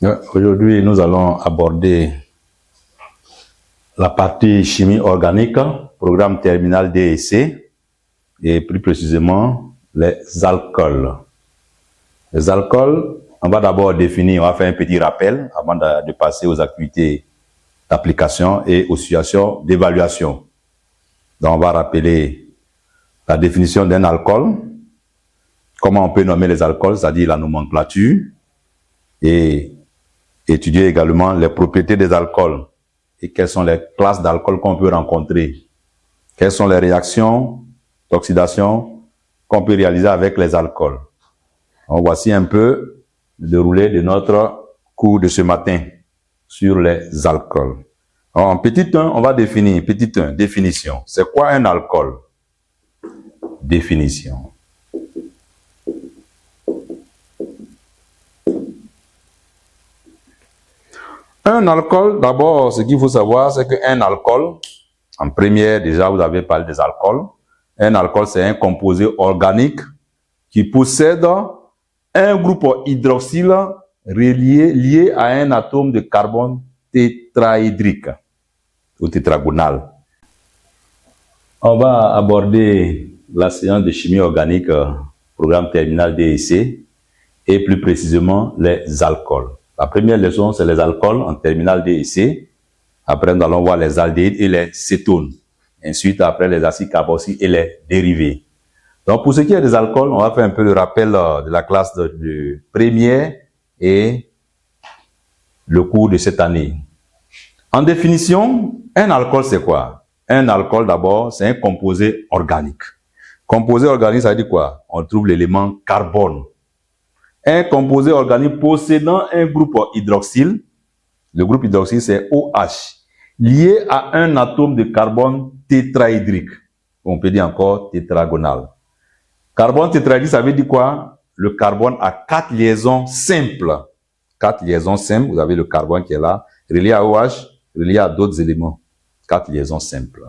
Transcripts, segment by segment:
Aujourd'hui, nous allons aborder la partie chimie organique, programme terminal D et C, et plus précisément les alcools. Les alcools, on va d'abord définir, on va faire un petit rappel avant de passer aux activités d'application et aux situations d'évaluation. Donc, on va rappeler la définition d'un alcool, comment on peut nommer les alcools, c'est-à-dire la nomenclature, et étudier également les propriétés des alcools et quelles sont les classes d'alcool qu'on peut rencontrer. Quelles sont les réactions d'oxydation qu'on peut réaliser avec les alcools. Donc, voici un peu le déroulé de notre cours de ce matin sur les alcools. Alors, en petit 1, on va définir, petit 1, définition. C'est quoi un alcool? Définition. Un alcool, d'abord, ce qu'il faut savoir, c'est qu'un alcool, en première, déjà, vous avez parlé des alcools. Un alcool, c'est un composé organique qui possède un groupe hydroxyle lié à un atome de carbone tétraédrique ou tétragonal. On va aborder la séance de chimie organique, programme terminal D et C, et plus précisément les alcools. La première leçon, c'est les alcools en terminal D et C. Après, nous allons voir les aldéhydes et les cétones. Ensuite, après, les acides carboxyliques et les dérivés. Donc, pour ce qui est des alcools, on va faire un peu le rappel de la classe de première et le cours de cette année. En définition, un alcool, c'est quoi? Un alcool, d'abord, c'est un composé organique. Composé organique, ça veut dire quoi? On trouve l'élément carbone. Un composé organique possédant un groupe hydroxyle, le groupe hydroxyle c'est OH, lié à un atome de carbone tétraédrique. On peut dire encore tétragonal. Carbone tétraédrique, ça veut dire quoi? Le carbone a 4 liaisons simples. 4 liaisons simples, vous avez le carbone qui est là, relié à OH, relié à d'autres éléments. 4 liaisons simples.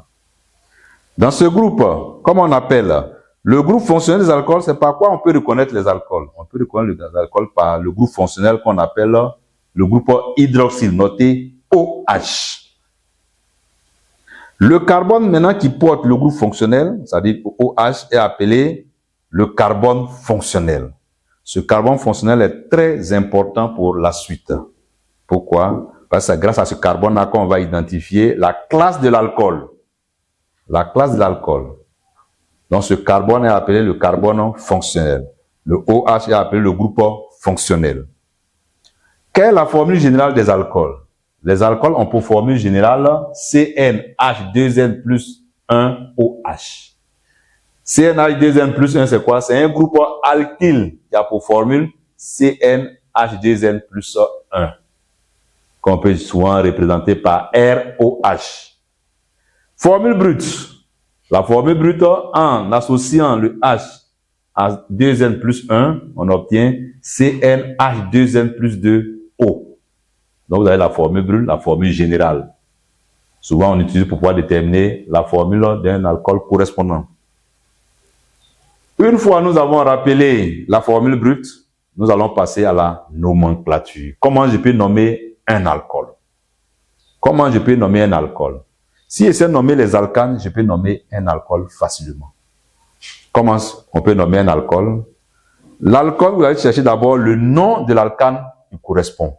Dans ce groupe, comment on appelle? Le groupe fonctionnel des alcools, c'est par quoi on peut reconnaître les alcools? On peut reconnaître les alcools par le groupe fonctionnel qu'on appelle le groupe hydroxyle, noté OH. Le carbone maintenant qui porte le groupe fonctionnel, c'est-à-dire OH, est appelé le carbone fonctionnel. Ce carbone fonctionnel est très important pour la suite. Pourquoi? Parce que c'est grâce à ce carbone-là qu'on va identifier la classe de l'alcool. La classe de l'alcool. Donc, ce carbone est appelé le carbone fonctionnel. Le OH est appelé le groupe fonctionnel. Quelle est la formule générale des alcools? Les alcools ont pour formule générale CnH2n plus 1OH. CnH2n plus 1, c'est quoi? C'est un groupe alkyle qui a pour formule CnH2n plus 1, qu'on peut souvent représenter par ROH. Formule brute. La formule brute, en associant le H à 2N plus 1, on obtient CnH2n plus 2O. Donc, vous avez la formule brute, la formule générale. Souvent, on utilise pour pouvoir déterminer la formule d'un alcool correspondant. Une fois nous avons rappelé la formule brute, nous allons passer à la nomenclature. Comment je peux nommer un alcool? Comment je peux nommer un alcool? Si j'essaie de nommer les alcanes, je peux nommer un alcool facilement. Comment on peut nommer un alcool? L'alcool, vous allez chercher d'abord le nom de l'alcane qui correspond.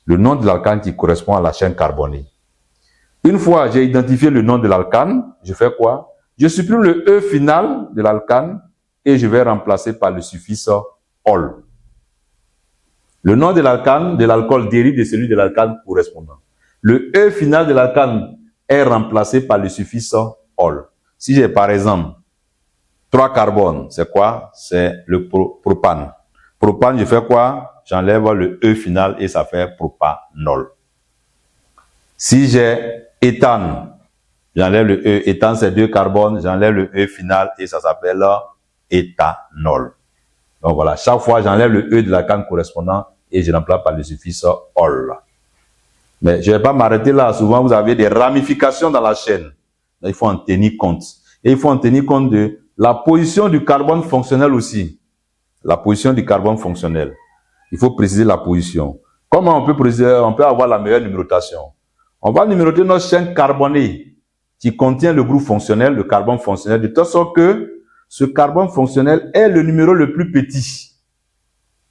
Le nom de l'alcane qui correspond à la chaîne carbonée. Une fois j'ai identifié le nom de l'alcane, je fais quoi? Je supprime le E final de l'alcane et je vais remplacer par le suffixe ol. Le nom de l'alcane, de l'alcool dérive de celui de l'alcane correspondant. Le E final de l'alcane est remplacé par le suffixe ol. Si j'ai par exemple 3 carbones, c'est quoi? C'est le propane. Propane, je fais quoi? J'enlève le E final et ça fait propanol. Si j'ai éthane, j'enlève le E. Éthane, c'est 2 carbones, j'enlève le E final et ça s'appelle éthanol. Donc voilà, chaque fois j'enlève le E de l'alcane correspondant et je remplace par le suffixe ol. Mais je ne vais pas m'arrêter là. Souvent, vous avez des ramifications dans la chaîne. Donc, il faut en tenir compte. Et il faut en tenir compte de la position du carbone fonctionnel aussi. La position du carbone fonctionnel. Il faut préciser la position. Comment on peut avoir la meilleure numérotation? On va numéroter notre chaîne carbonée qui contient le groupe fonctionnel, le carbone fonctionnel, de telle sorte que ce carbone fonctionnel est le numéro le plus petit.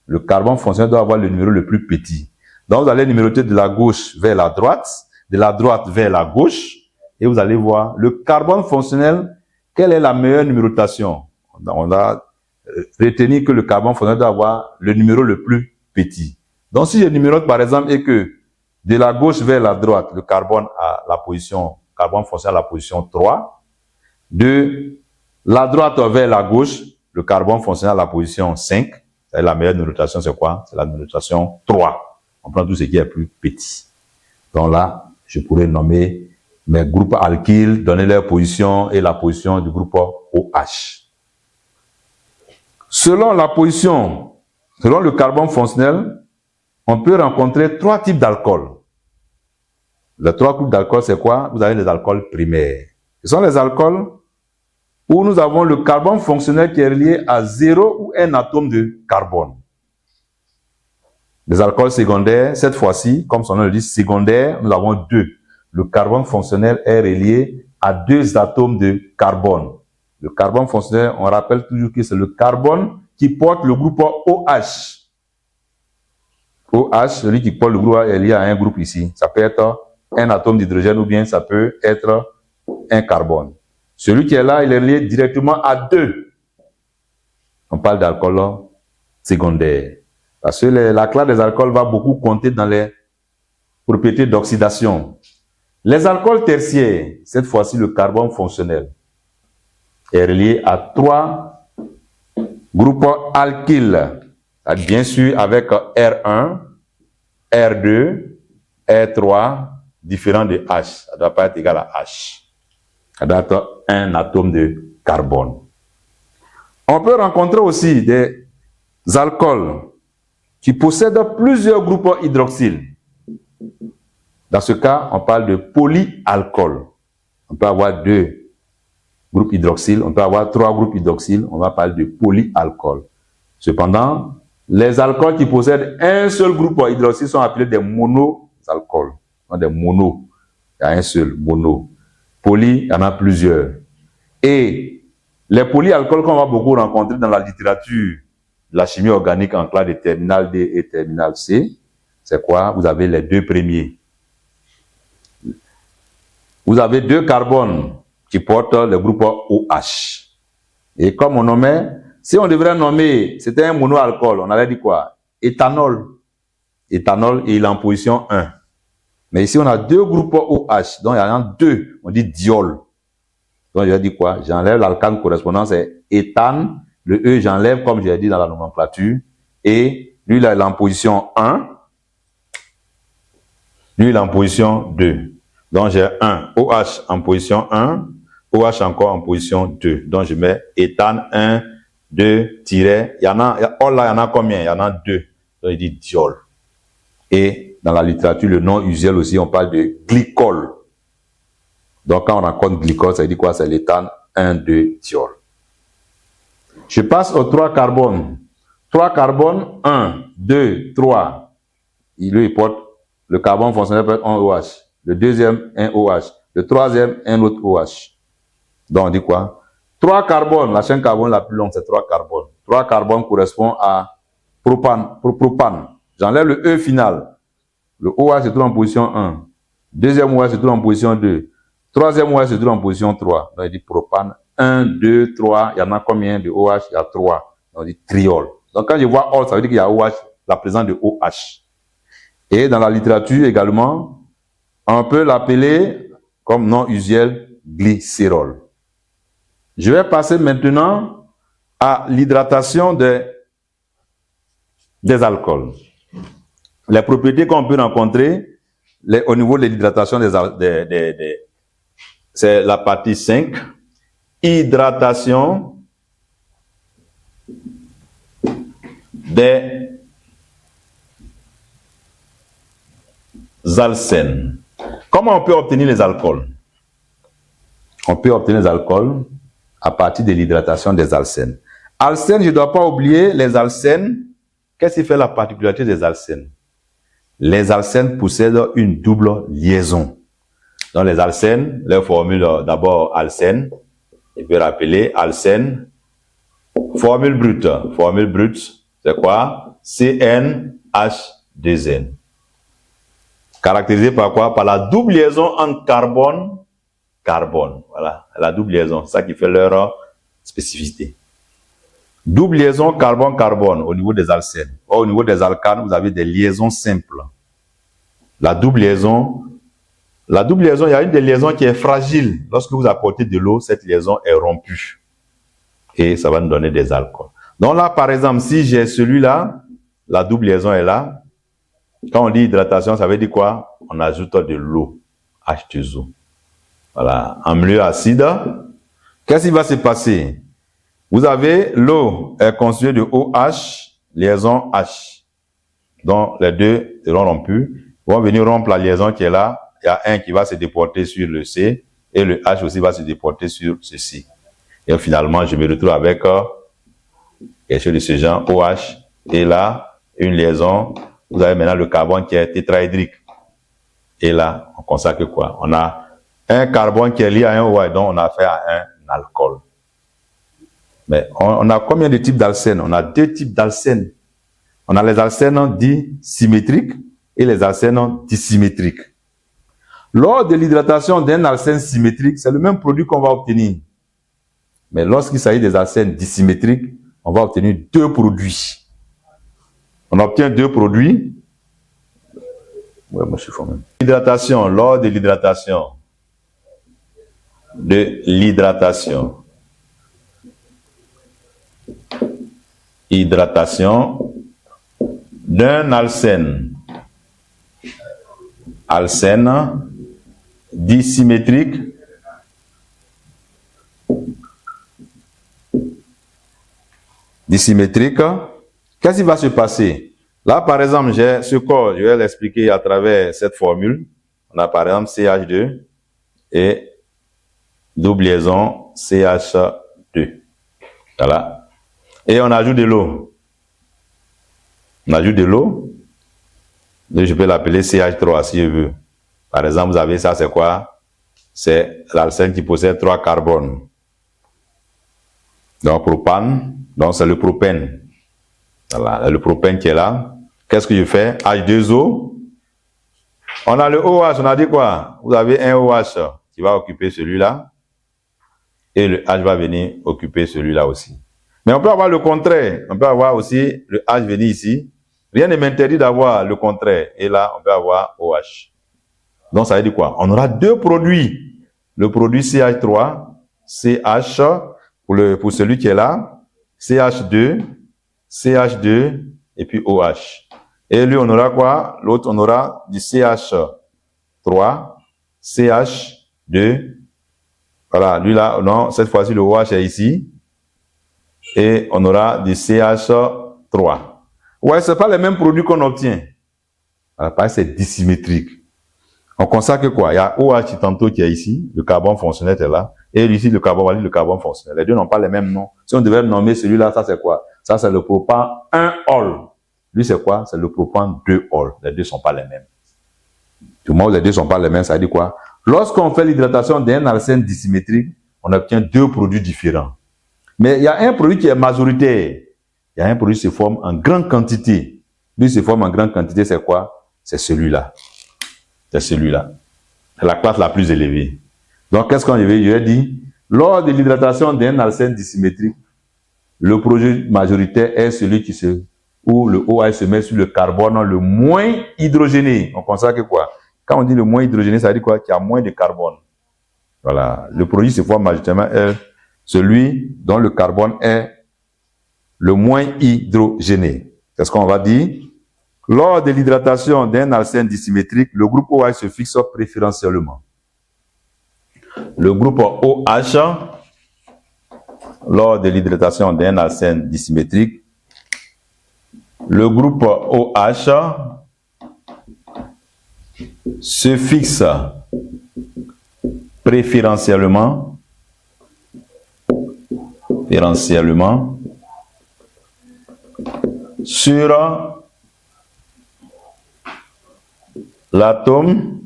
Le carbone fonctionnel doit avoir le numéro le plus petit. Donc, vous allez numéroter de la gauche vers la droite, de la droite vers la gauche, et vous allez voir le carbone fonctionnel, quelle est la meilleure numérotation? On a retenu que le carbone fonctionnel doit avoir le numéro le plus petit. Donc, si je numérote par exemple et que de la gauche vers la droite, le carbone fonctionnel à la position 3, de la droite vers la gauche, le carbone fonctionnel à la position 5, la meilleure numérotation c'est quoi? C'est la numérotation 3. On prend tout ce qui est plus petit. Donc là, je pourrais nommer mes groupes alkyles, donner leur position et la position du groupe OH. Selon le carbone fonctionnel, on peut rencontrer 3 types d'alcool. Les 3 groupes d'alcool, c'est quoi? Vous avez les alcools primaires. Ce sont les alcools où nous avons le carbone fonctionnel qui est relié à 0 ou un atome de carbone. Les alcools secondaires, cette fois-ci, comme son nom le dit, secondaire, nous avons 2. Le carbone fonctionnel est relié à 2 atomes de carbone. Le carbone fonctionnel, on rappelle toujours que c'est le carbone qui porte le groupe OH. OH, celui qui porte le groupe est lié à un groupe ici. Ça peut être un atome d'hydrogène ou bien ça peut être un carbone. Celui qui est là, il est lié directement à 2. On parle d'alcool secondaire. Parce que la classe des alcools va beaucoup compter dans les propriétés d'oxydation. Les alcools tertiaires, cette fois-ci le carbone fonctionnel, est relié à 3 groupes alkyles. Bien sûr avec R1, R2, R3, différent de H. Ça ne doit pas être égal à H. Ça doit être un atome de carbone. On peut rencontrer aussi des alcools qui possèdent plusieurs groupes hydroxyles. Dans ce cas, on parle de polyalcool. On peut avoir 2 groupes hydroxyles, on peut avoir 3 groupes hydroxyles, on va parler de polyalcool. Cependant, les alcools qui possèdent un seul groupe hydroxyle sont appelés des monoalcools. Des monos, il y a un seul, mono. Poly, il y en a plusieurs. Et les polyalcools qu'on va beaucoup rencontrer dans la littérature, la chimie organique en classe de terminale D et terminale C, c'est quoi? Vous avez les 2 premiers. Vous avez 2 carbones qui portent le groupe OH. Et comme on nommait, si on devrait nommer, c'était un monoalcool, on allait dire quoi? Éthanol. Éthanol, et il est en position 1. Mais ici, on a 2 groupes OH, donc il y en a 2, on dit diol. Donc je vais dire quoi? J'enlève l'alcane correspondant, c'est éthane. Le E, j'enlève, comme j'ai dit dans la nomenclature. Et lui, il est en position 1. Lui, il est en position 2. Donc, j'ai 1. OH en position 1. OH encore en position 2. Donc, je mets éthane 1, 2, tiret. Il y en a combien? Il y en a 2. Donc, il dit diol. Et dans la littérature, le nom usuel aussi, on parle de glycol. Donc, quand on rencontre glycol, ça dit quoi? C'est l'éthane 1, 2, diol. Je passe aux 3 carbones. 3 carbones, 1, 2, 3. Il porte le carbone fonctionnel peut être un OH. Le deuxième, un OH. Le troisième, un autre OH. Donc, on dit quoi? 3 carbones, la chaîne carbone la plus longue, c'est 3 carbones. 3 carbones correspondent à propane. J'enlève le E final. Le OH se trouve en position 1. Deuxième OH se trouve en position 2. Troisième OH se trouve en position 3. Donc, il dit propane. 1, 2, 3. Il y en a combien de OH? Il y a 3. Donc, on dit triol. Donc, quand je vois OH, ça veut dire qu'il y a OH, la présence de OH. Et dans la littérature également, on peut l'appeler comme nom usuel glycérol. Je vais passer maintenant à l'hydratation des alcools. Les propriétés qu'on peut rencontrer au niveau de l'hydratation c'est la partie 5. Hydratation des alcènes. Comment on peut obtenir les alcools? On peut obtenir les alcools à partir de l'hydratation des alcènes. Alcènes, je ne dois pas oublier les alcènes. Qu'est-ce qui fait la particularité des alcènes? Les alcènes possèdent une double liaison. Dans les alcènes, leur formule d'abord alcène, il peut rappeler alcène, formule brute. Formule brute, c'est quoi? CnH2n. Caractérisé par quoi? Par la double liaison entre carbone. Voilà, la double liaison, c'est ça qui fait leur spécificité. Double liaison carbone-carbone au niveau des alcènes. Or, au niveau des alcanes, vous avez des liaisons simples. La double liaison, il y a une des liaisons qui est fragile. Lorsque vous apportez de l'eau, cette liaison est rompue. Et ça va nous donner des alcools. Donc là, par exemple, si j'ai celui-là, la double liaison est là. Quand on dit hydratation, ça veut dire quoi? On ajoute de l'eau, H2O. Voilà, en milieu acide. Qu'est-ce qui va se passer? Vous avez l'eau est constituée de OH, liaison H. Donc les deux seront rompus. Ils vont venir rompre la liaison qui est là. Il y a un qui va se déporter sur le C et le H aussi va se déporter sur ceci. Et finalement, je me retrouve avec quelque chose de ce genre, OH. Et là, une liaison. Vous avez maintenant le carbone qui est tétraédrique. Et là, on consacre quoi? On a un carbone qui est lié à un OH, donc on a affaire à un alcool. Mais on a combien de types d'alcènes? On a deux types d'alcènes. On a les alcènes dits symétriques et les alcènes dissymétriques. Lors de l'hydratation d'un alcène symétrique, c'est le même produit qu'on va obtenir. Mais lorsqu'il s'agit des alcènes dissymétriques, on va obtenir deux produits. On obtient deux produits. Ouais, moi je suis formé. Hydratation, lors de l'hydratation d'un alcène dissymétrique qu'est-ce qui va se passer? Là, par exemple, j'ai ce corps, je vais l'expliquer à travers cette formule. On a par exemple CH2 et double liaison CH2. Voilà. Et on ajoute de l'eau. Je peux l'appeler CH3 si je veux. Par exemple, vous avez ça, c'est quoi? C'est l'alcène qui possède 3 carbones. Donc, propane, donc c'est le propène. Voilà, le propène qui est là. Qu'est-ce que je fais? H2O. On a le OH, on a dit quoi? Vous avez un OH qui va occuper celui-là. Et le H va venir occuper celui-là aussi. Mais on peut avoir le contraire. On peut avoir aussi le H venir ici. Rien ne m'interdit d'avoir le contraire. Et là, on peut avoir OH. Donc, ça veut dire quoi? On aura deux produits. Le produit CH3, CH, pour celui qui est là, CH2, et puis OH. Et lui, on aura quoi? L'autre, on aura du CH3, CH2. Voilà, lui là, non, cette fois-ci, le OH est ici. Et on aura du CH3. Ouais, c'est pas les mêmes produits qu'on obtient. Alors, parce que c'est dissymétrique. On constate que quoi? Il y a OH tantôt qui est ici, le carbone fonctionnel est là, et ici le carbone fonctionnel. Les deux n'ont pas les mêmes noms. Si on devait nommer celui-là, ça c'est quoi? Ça c'est le propane 1-ol. Lui c'est quoi? C'est le propane 2-ol. Les deux sont pas les mêmes. Du moment où les deux sont pas les mêmes, ça dit quoi? Lorsqu'on fait l'hydratation d'un alcène dissymétrique, on obtient deux produits différents. Mais il y a un produit qui est majoritaire. Il y a un produit qui se forme en grande quantité. Lui se forme en grande quantité, c'est quoi? C'est celui-là. C'est celui-là. C'est la classe la plus élevée. Donc, qu'est-ce qu'on avait? Je vais dire, lors de l'hydratation d'un alcène dissymétrique, le produit majoritaire est celui où le OH se met sur le carbone le moins hydrogéné. On constate que quoi? Quand on dit le moins hydrogéné, ça veut dire quoi? Qu'il y a moins de carbone. Voilà. Le produit se forme majoritairement celui dont le carbone est le moins hydrogéné. C'est ce qu'on va dire. Lors de l'hydratation d'un alcène dissymétrique, le groupe OH se fixe préférentiellement. Le groupe OH, lors de l'hydratation d'un alcène dissymétrique, le groupe OH se fixe préférentiellement sur l'atome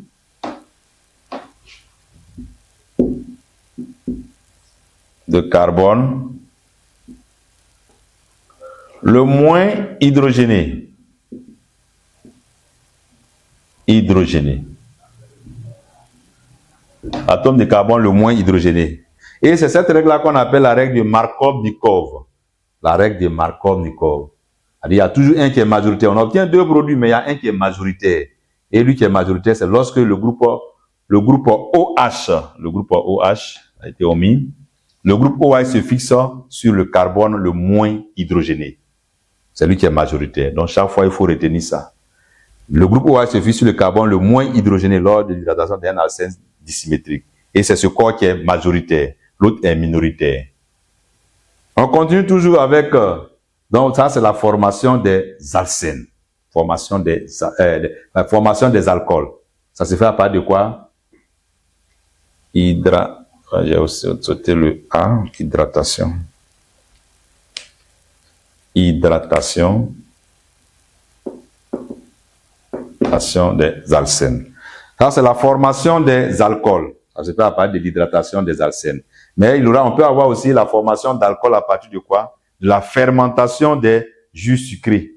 de carbone le moins hydrogéné. Atome de carbone le moins hydrogéné. Et c'est cette règle-là qu'on appelle la règle de Markov-Nikov. La règle de Markov-Nikov. Il y a toujours un qui est majoritaire. On obtient deux produits, mais il y a un qui est majoritaire. Et lui qui est majoritaire, c'est lorsque le groupe OH a été omis. Le groupe OH se fixe sur le carbone le moins hydrogéné. C'est lui qui est majoritaire. Donc chaque fois, il faut retenir ça. Le groupe OH se fixe sur le carbone le moins hydrogéné lors de l'hydratation d'un alcène dissymétrique. Et c'est ce corps qui est majoritaire. L'autre est minoritaire. On continue toujours avec... donc ça, c'est la formation des alcènes. Formation des alcools. Ça se fait à partir de quoi? J'ai aussi sauté le A, hydratation. Hydratation des alcènes. Ça, c'est la formation des alcools. Ça se fait à partir de l'hydratation des alcènes. Mais on peut avoir aussi la formation d'alcool à partir de quoi? De la fermentation des jus sucrés.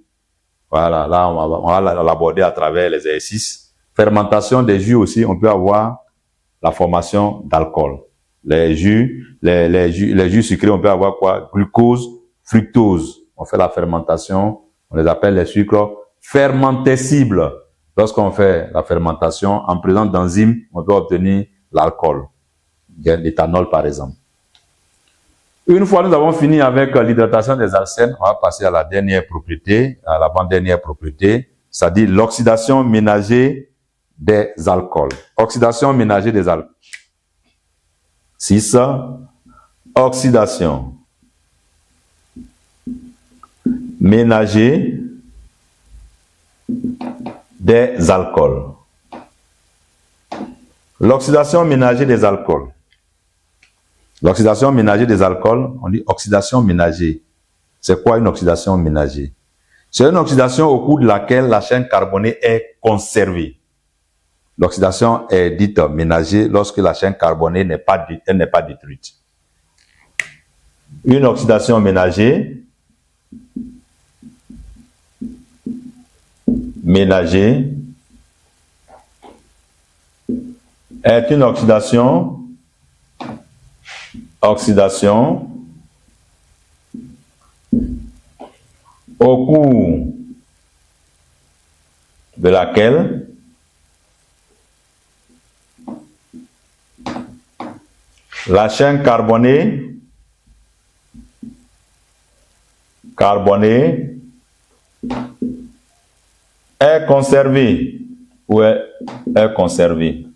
Voilà, là, on va l'aborder à travers les exercices. Fermentation des jus aussi, on peut avoir la formation d'alcool. Les jus sucrés, on peut avoir quoi? Glucose, fructose. On fait la fermentation, on les appelle les sucres fermentescibles. Lorsqu'on fait la fermentation, en présence d'enzymes, on peut obtenir l'alcool, l'éthanol par exemple. Une fois nous avons fini avec l'hydratation des alcènes, on va passer à la dernière propriété, à l'avant-dernière propriété, c'est-à-dire l'oxydation ménagée des alcools. Oxydation ménagée des alcools. 6. Oxydation ménagée des alcools. L'oxydation ménagée des alcools. L'oxydation ménagée des alcools, on dit oxydation ménagée. C'est quoi une oxydation ménagée? C'est une oxydation au cours de laquelle la chaîne carbonée est conservée. L'oxydation est dite ménagée lorsque la chaîne carbonée n'est pas détruite. Une oxydation ménagée est une oxydation au cours de laquelle la chaîne carbonée est conservée ou est conservée.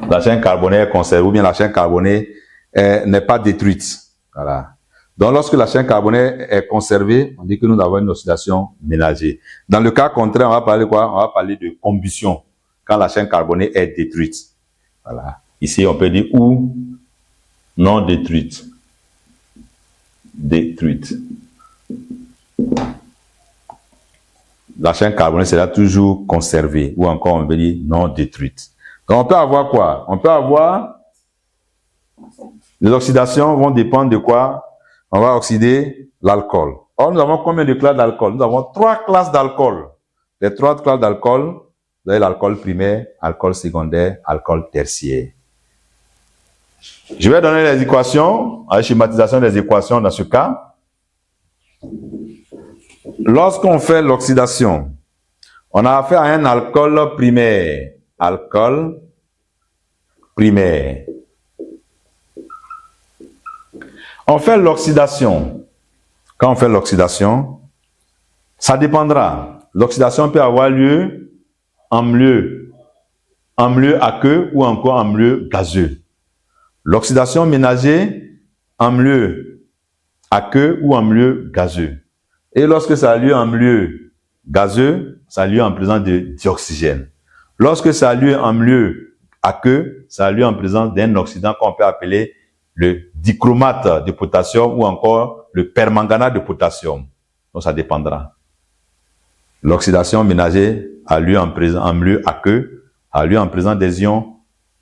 La chaîne carbonée est conservée ou bien la chaîne carbonée n'est pas détruite. Voilà. Donc, lorsque la chaîne carbonée est conservée, on dit que nous avons une oxydation ménagée. Dans le cas contraire, on va parler de quoi? On va parler de combustion, quand la chaîne carbonée est détruite. Voilà. Ici, on peut dire ou non détruite. Détruite. La chaîne carbonée sera toujours conservée, ou encore on peut dire non détruite. Donc, on peut avoir quoi? On peut avoir... Les oxydations vont dépendre de quoi? On va oxyder l'alcool. Or, nous avons combien de classes d'alcool? Nous avons 3 classes d'alcool. Les 3 classes d'alcool, vous avez l'alcool primaire, alcool secondaire, alcool tertiaire. Je vais donner les équations, la schématisation des équations dans ce cas. Lorsqu'on fait l'oxydation, on a affaire à un alcool primaire. Alcool primaire. On fait l'oxydation. Quand on fait l'oxydation, ça dépendra. L'oxydation peut avoir lieu en milieu aqueux ou encore en milieu gazeux. L'oxydation ménagée en milieu aqueux ou en milieu gazeux. Et lorsque ça a lieu en milieu gazeux, ça a lieu en présence de dioxygène. Lorsque ça a lieu en milieu aqueux, ça a lieu en présence d'un oxydant qu'on peut appeler le dichromate de potassium ou encore le permanganate de potassium. Donc ça dépendra. L'oxydation ménagée a lieu en milieu aqueux, a lieu en présence des ions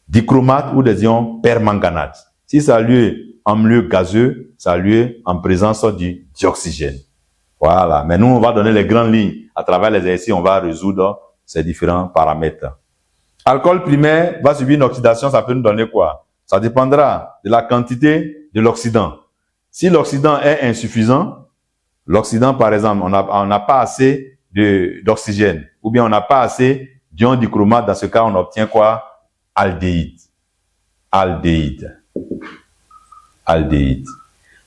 dichromate ou des ions permanganate. Si ça a lieu en milieu gazeux, ça a lieu en présence du dioxygène. Voilà. Mais nous, on va donner les grandes lignes. À travers les exercices, on va résoudre ces différents paramètres. Alcool primaire va subir une oxydation, ça peut nous donner quoi? Ça dépendra de la quantité de l'oxydant. Si l'oxydant est insuffisant, l'oxydant, par exemple, on n'a pas assez d'oxygène, ou bien on n'a pas assez d'ion dichromate, dans ce cas, on obtient quoi? Aldéhyde. Aldéhyde. Aldéhyde.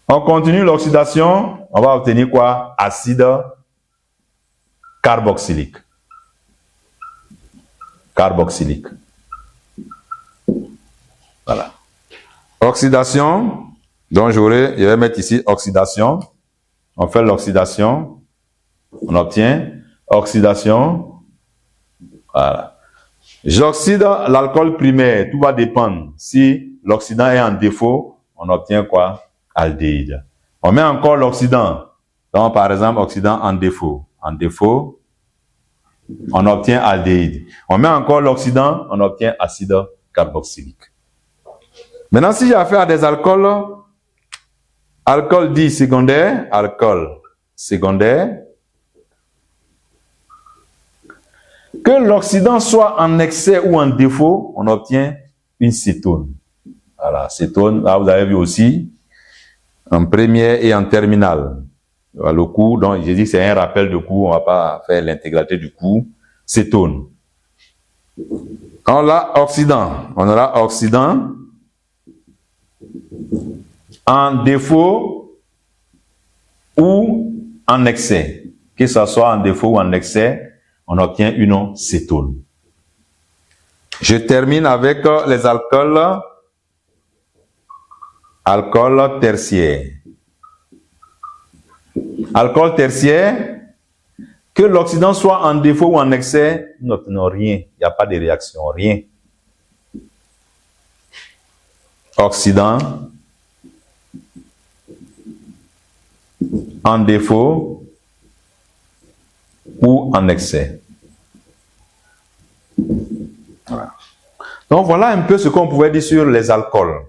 On continue l'oxydation, on va obtenir quoi? Acide carboxylique. Carboxylique. Voilà. Oxydation, donc je vais mettre ici oxydation. On fait l'oxydation, on obtient oxydation. Voilà. J'oxyde l'alcool primaire, tout va dépendre. Si l'oxydant est en défaut, on obtient quoi? Aldéhyde. On met encore l'oxydant. Donc, par exemple, oxydant en défaut. En défaut, on obtient aldéhyde. On met encore l'oxydant, on obtient acide carboxylique. Maintenant, si j'ai affaire à des alcools, alcool dit secondaire, alcool secondaire, que l'oxydant soit en excès ou en défaut, on obtient une cétone. Voilà, cétone, là vous avez vu aussi, en première et en terminale. Le cours, donc j'ai dit que c'est un rappel de cours, on ne va pas faire l'intégralité du cours. Cétone. On a oxydant, on aura oxydant en défaut ou en excès. Que ce soit en défaut ou en excès, on obtient une cétone. Je termine avec les alcools. Alcool tertiaire. Alcool tertiaire, que l'oxydant soit en défaut ou en excès, nous n'obtenons rien. Il n'y a pas de réaction, rien. Oxydant en défaut ou en excès. Voilà. Donc voilà un peu ce qu'on pouvait dire sur les alcools.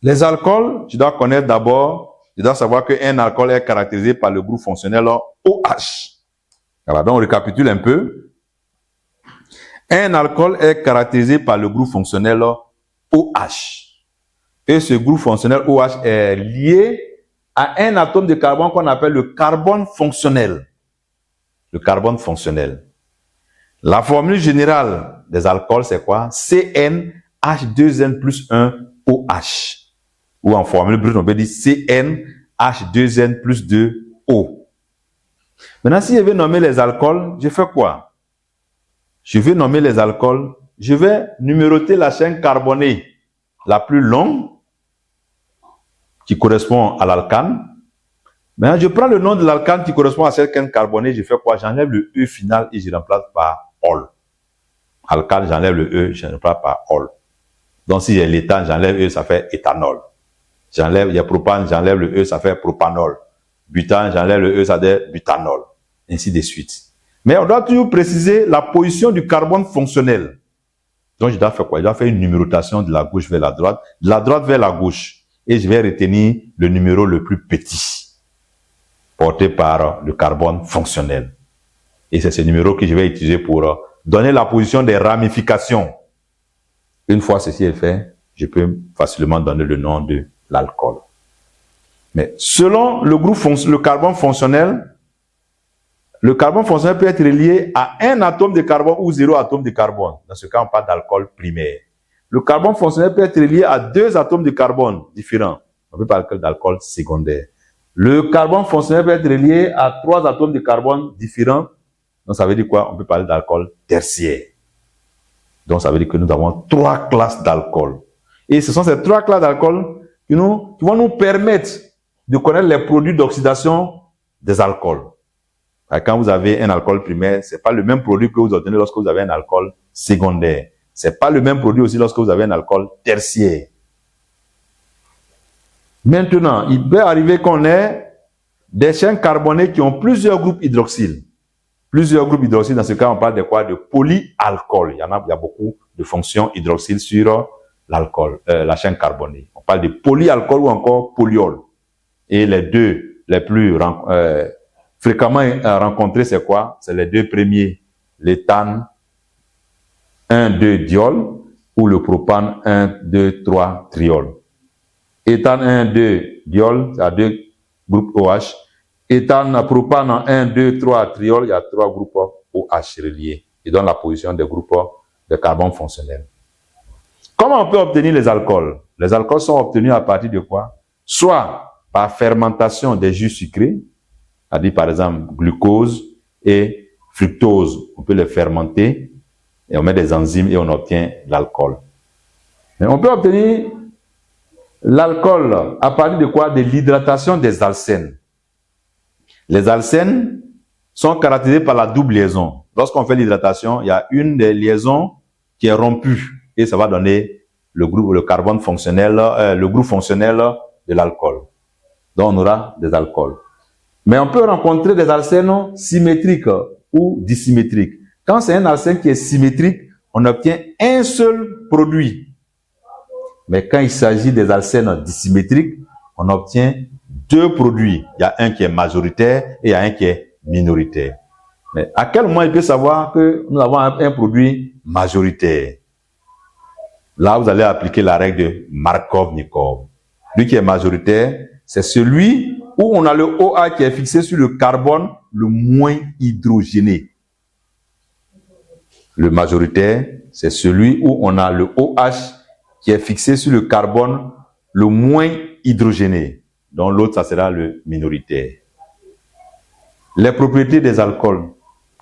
Les alcools, je dois connaître d'abord, je dois savoir qu'un alcool est caractérisé par le groupe fonctionnel OH. Voilà, donc on récapitule un peu. Un alcool est caractérisé par le groupe fonctionnel OH. Et ce groupe fonctionnel OH est lié à un atome de carbone qu'on appelle le carbone fonctionnel. Le carbone fonctionnel. La formule générale des alcools, c'est quoi? CnH2n plus 1 OH. Ou en formule brute, on peut dire CnH2n plus 2 O. Maintenant, si je veux nommer les alcools, je fais quoi? Je vais nommer les alcools, je vais numéroter la chaîne carbonée la plus longue, qui correspond à l'alcane. Maintenant, je prends le nom de l'alcane qui correspond à cette chaîne carbonée, je fais quoi? J'enlève le E final et je remplace par ol. Alcane, j'enlève le E, je remplace par ol. Donc, si j'ai l'éthane, j'enlève E, ça fait éthanol. Il y a propane, j'enlève le E, ça fait propanol. Butane, j'enlève le E, ça fait butanol. Ainsi de suite. Mais on doit toujours préciser la position du carbone fonctionnel. Donc, je dois faire quoi? Je dois faire une numérotation de la gauche vers la droite, de la droite vers la gauche. Et je vais retenir le numéro le plus petit, porté par le carbone fonctionnel. Et c'est ce numéro que je vais utiliser pour donner la position des ramifications. Une fois ceci est fait, je peux facilement donner le nom de l'alcool. Mais selon le groupe le carbone fonctionnel peut être relié à un atome de carbone ou 0 atome de carbone. Dans ce cas, on parle d'alcool primaire. Le carbone fonctionnel peut être relié à 2 atomes de carbone différents. On peut parler d'alcool secondaire. Le carbone fonctionnel peut être relié à 3 atomes de carbone différents. Donc, ça veut dire quoi? On peut parler d'alcool tertiaire. Donc, ça veut dire que nous avons 3 classes d'alcool. Et ce sont ces 3 classes d'alcool qui vont nous permettre de connaître les produits d'oxydation des alcools. Quand vous avez un alcool primaire, ce n'est pas le même produit que vous obtenez lorsque vous avez un alcool secondaire. Ce n'est pas le même produit aussi lorsque vous avez un alcool tertiaire. Maintenant, il peut arriver qu'on ait des chaînes carbonées qui ont plusieurs groupes hydroxyles. plusieurs groupes hydroxyles. Dans ce cas, on parle de quoi? De polyalcool. Il y a beaucoup de fonctions hydroxyles sur l'alcool, la chaîne carbonée. On parle de polyalcool ou encore polyol. Et les deux les plus fréquemment rencontrés, c'est quoi? C'est les deux premiers, l'éthane 1,2-diol ou le propane 1,2,3-triol. Éthane 1,2-diol, il y a deux groupes OH. Éthane, propane en 1,2,3-triol, il y a trois groupes OH reliés. Ils donnent la position des groupes de carbone fonctionnel. Comment on peut obtenir les alcools? Les alcools sont obtenus à partir de quoi? Soit par fermentation des jus sucrés, c'est-à-dire par exemple glucose et fructose. On peut les fermenter et on met des enzymes et on obtient l'alcool. Mais on peut obtenir l'alcool à partir de quoi? De l'hydratation des alcènes. Les alcènes sont caractérisés par la double liaison. Lorsqu'on fait l'hydratation, il y a une des liaisons qui est rompue et ça va donner le carbone fonctionnel, le groupe fonctionnel de l'alcool. Donc on aura des alcools. Mais on peut rencontrer des alcènes symétriques ou dissymétriques. Quand c'est un alcène qui est symétrique, on obtient un seul produit. Mais quand il s'agit des alcènes dissymétriques, on obtient deux produits. Il y a un qui est majoritaire et il y a un qui est minoritaire. Mais à quel moment il peut savoir que nous avons un produit majoritaire? Là, vous allez appliquer la règle de Markov-Nikov. Lui qui est majoritaire, c'est celui où on a le OH qui est fixé sur le carbone le moins hydrogéné. Le majoritaire, c'est celui où on a le OH qui est fixé sur le carbone le moins hydrogéné. Donc l'autre, ça sera le minoritaire. Les propriétés des alcools,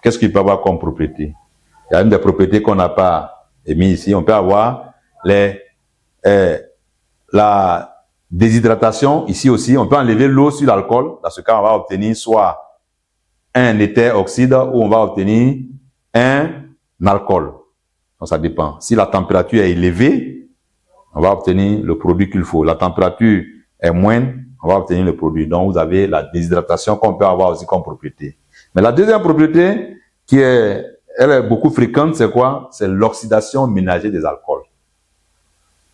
qu'est-ce qu'il peut avoir comme propriété? Il y a une des propriétés qu'on n'a pas émis ici. On peut avoir la déshydratation, ici aussi. On peut enlever l'eau sur l'alcool. Dans ce cas, on va obtenir soit un éther oxyde ou on va obtenir un alcool. Donc ça dépend. Si la température est élevée, on va obtenir le produit qu'il faut. La température est moindre, on va obtenir le produit. Donc vous avez la déshydratation qu'on peut avoir aussi comme propriété. Mais la deuxième propriété elle est beaucoup fréquente, c'est quoi? C'est l'oxydation ménagère des alcools.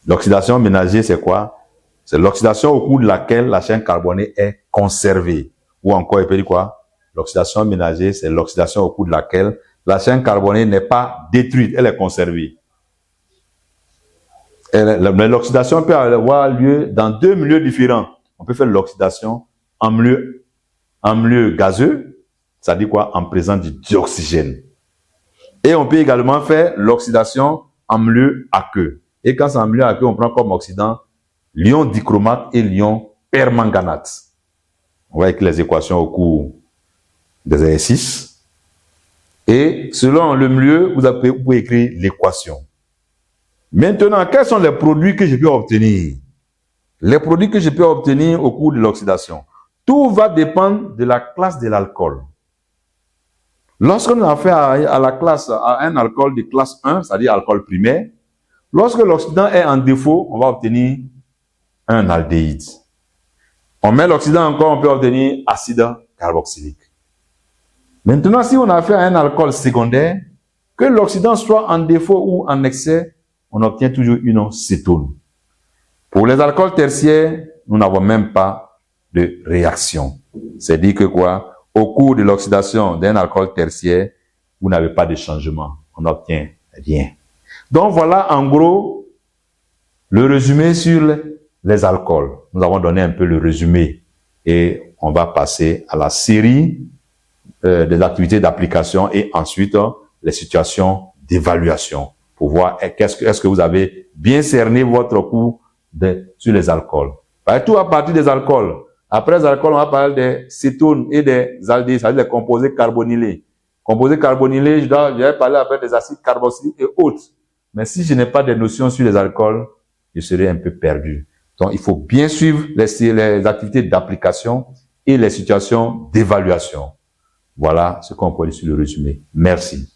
L'oxydation ménagère, c'est quoi? C'est l'oxydation au cours de laquelle la chaîne carbonée est conservée. Ou encore, il peut dire quoi? L'oxydation ménagère, c'est l'oxydation au cours de laquelle la chaîne carbonée n'est pas détruite, elle est conservée. L'oxydation peut avoir lieu dans deux milieux différents. On peut faire l'oxydation en milieu gazeux, c'est-à-dire quoi? En présence du dioxygène. Et on peut également faire l'oxydation en milieu aqueux. Et quand c'est en milieu aqueux, on prend comme oxydant l'ion dichromate et l'ion permanganate. On va écrire les équations au cours des exercices. Et selon le milieu, vous pouvez écrire l'équation. Maintenant, quels sont les produits que je peux obtenir? Les produits que je peux obtenir au cours de l'oxydation. Tout va dépendre de la classe de l'alcool. Lorsque nous avons fait à un alcool de classe 1, c'est-à-dire alcool primaire, lorsque l'oxydant est en défaut, on va obtenir un aldéhyde. On met l'oxydant encore, on peut obtenir acide carboxylique. Maintenant, si on a fait un alcool secondaire, que l'oxydant soit en défaut ou en excès, on obtient toujours une cétone. Pour les alcools tertiaires, nous n'avons même pas de réaction. C'est-à-dire que quoi? Au cours de l'oxydation d'un alcool tertiaire, vous n'avez pas de changement. On n'obtient rien. Donc voilà en gros le résumé sur les alcools. Nous avons donné un peu le résumé et on va passer à la série des activités d'application et ensuite les situations d'évaluation pour voir est-ce que vous avez bien cerné votre cours sur les alcools. Tout à partir des alcools. Après les alcools, on va parler des cétones et des aldéhydes, c'est-à-dire des composés carbonylés. Composés carbonylés, je vais parler après des acides carboxyliques et autres. Mais si je n'ai pas de notions sur les alcools, je serai un peu perdu. Donc, il faut bien suivre les activités d'application et les situations d'évaluation. Voilà ce qu'on peut dire sur le résumé. Merci.